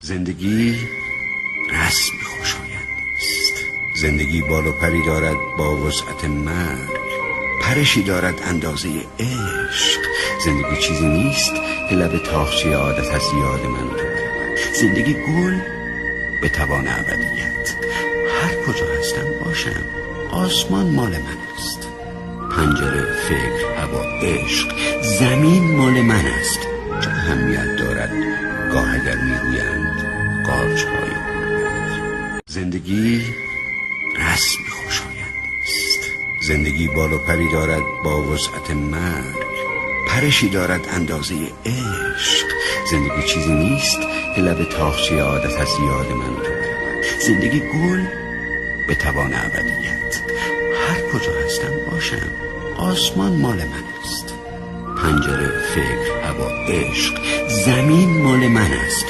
زندگی رسم خوشایند است. زندگی بال و پری دارد با وسعت مرگ، پرشی دارد اندازه عشق. زندگی چیزی نیست که لب تاخچه عادت از یاد من رو برود. زندگی گل به توان ابدیت. هر کجا هستم باشم، آسمان مال من است. پنجره، فکر، هوا، عشق، زمین مال من است. چه اهمیت دارد گاه اگر میگویند قارچ‌های غربت. زندگی رسم خوشایند است. زندگی بال و پری دارد با وسعت مرگ، پرشی دارد اندازه عشق. زندگی چیزی نیست که لب تاخچه عادت از یاد من رو برود. زندگی گل به توان ابدیت. هر کجا هستم باشم، آسمان مال من است. پنجره، فکر، هوا، عشق، زمین مال من است.